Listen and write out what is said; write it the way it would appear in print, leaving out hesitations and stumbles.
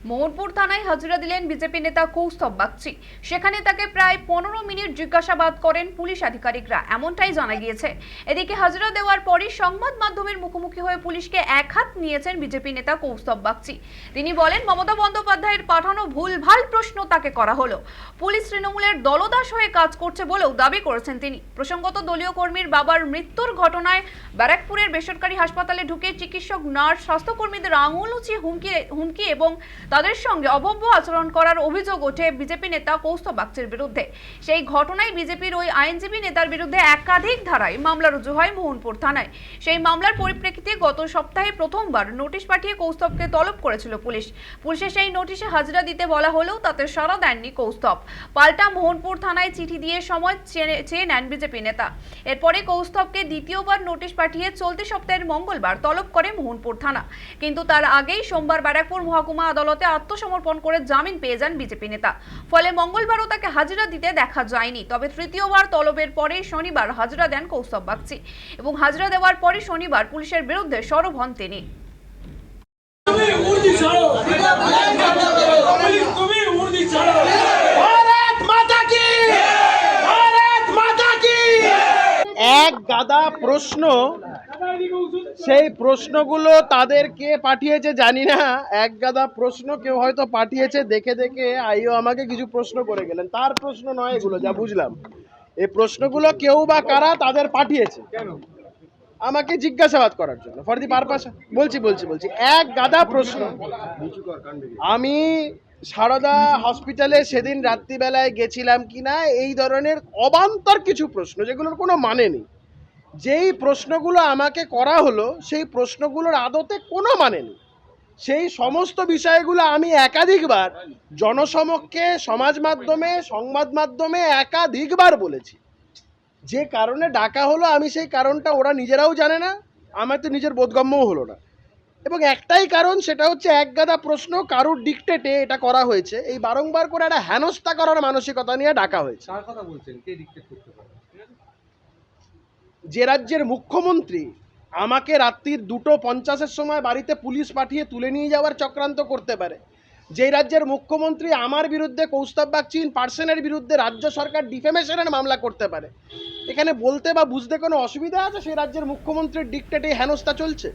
মোহনপুর থানায় হাজিরা দিলেন বিজেপি নেতা কৌস্তব বাগচি। সেখানে তাকে প্রায় 15 মিনিট জিজ্ঞাসাবাদ করেন পুলিশ আধিকারিকরা, এমনটাই জানা গিয়েছে। এদিকে হাজিরা দেওয়ার পরই সংবাদ মাধ্যমের মুখোমুখি হয়ে পুলিশকে একহাত নিয়েছেন বিজেপি নেতা কৌস্তব বাগচি। তিনি বলেন, মমতা বন্দ্যোপাধ্যায়ের পাঠানো ভুলভাল প্রশ্ন তাকে করা হলো। পুলিশ তৃণমূলের দলদাস হয়ে কাজ করছে বলেও দাবি করেছেন তিনি। প্রসঙ্গত, দলীয় কর্মীর বাবার মৃত্যুর ঘটনায় ব্যারাকপুরের বেসরকারি হাসপাতালে ঢুকে চিকিৎসক, নার্স, স্বাস্থ্যকর্মীদের আঙুল উঁচিয়ে হুমকি এবং তাদের সঙ্গে অভব্য আচরণ করার অভিযোগ ওঠে বিজেপি নেতা কৌস্তব বাগচির বিরুদ্ধে। সেই ঘটনায় বিজেপির ওই আইনজীবী নেতার বিরুদ্ধে একাধিক ধারায় মামলা রুজু হয় মোহনপুর থানায়। সেই মামলার পরিপ্রেক্ষিতে গত সপ্তাহে প্রথমবার নোটিশ পাঠিয়ে কৌস্তবকে তলব করেছিল পুলিশ। পুলিশের সেই নোটিশে হাজিরা দিতে বলা হলেও তাতে সাড়া দেননি কৌস্তব। পাল্টা মোহনপুর থানায় চিঠি দিয়ে সময় চেয়ে নেন বিজেপি নেতা। এরপরে কৌস্তবকে দ্বিতীয়বার নোটিশ পাঠিয়ে চলতি সপ্তাহের মঙ্গলবার তলব করে মোহনপুর থানা। কিন্তু তার আগেই সোমবার ব্যারাকপুর মহকুমা আদালতে আত্মসমর্পণ করে জামিন পেয়ে যান বিজেপি নেতা। ফলে মঙ্গলবারও তাকে হাজিরা দিতে দেখা যায়নি। তবে তৃতীয়বার তলবের পরে শনিবার হাজিরা দেন কৌস্তব বাগচি এবং হাজিরা দেওয়ার পরে শনিবার পুলিশের বিরুদ্ধে সরব হন তিনি। এক গাদা প্রশ্ন, সেই প্রশ্নগুলো তাদেরকে পাঠিয়েছে জানি না। এক গাদা প্রশ্ন কেউ হয়তো পাঠিয়েছে, দেখে দেখে আইও আমাকে কিছু প্রশ্ন করে গেলেন। তার প্রশ্ন নয় এগুলো, যা বুঝলাম। এই প্রশ্নগুলো কেউ বা কারা তাদের পাঠিয়েছে আমাকে জিজ্ঞাসাবাদ করার জন্য, ফর দি পারপাস। বলছি এক গাদা প্রশ্ন। আমি সারদা হসপিটালে সেদিন রাত্রিবেলায় গেছিলাম কিনা, এই ধরনের অবান্তর কিছু প্রশ্ন যেগুলোর কোনো মানে নেই। যেই প্রশ্নগুলো আমাকে করা হলো সেই প্রশ্নগুলোর আদতে কোনো মানে নেই। সেই সমস্ত বিষয়গুলো আমি একাধিকবার জনসমক্ষে, সমাজ মাধ্যমে, সংবাদ মাধ্যমে একাধিকবার বলেছি। যে কারণে ডাকা হলো আমি সেই কারণটা ওরা নিজেরাও জানে না, আমার তো নিজের বোধগম্যও হলো না। এবং একটাই কারণ, সেটা হচ্ছে এক গাদা প্রশ্ন, কারুর ডিক্টেটে এটা করা হয়েছে। এই বারংবার করে একটা হেনস্থা করার মানসিকতা নিয়ে ডাকা হয়েছে। কার কথা বলছেন? কে ডিক্টেট করতে পারে? যে রাজ্যের মুখ্যমন্ত্রী আমাকে রাত্রির 2:50 সময় বাড়িতে পুলিশ পাঠিয়ে তুলে নিয়ে যাওয়ার চক্রান্ত করতে পারে, যেই রাজ্যের মুখ্যমন্ত্রী আমার বিরুদ্ধে, কৌস্তব বাগচি পার্সনের বিরুদ্ধে রাজ্য সরকার ডিফেমেশনের মামলা করতে পারে, এখানে বলতে বা বুঝতে কোনো অসুবিধা আছে? সেই রাজ্যের মুখ্যমন্ত্রীর ডিক্টেটে হেনস্থা চলছে।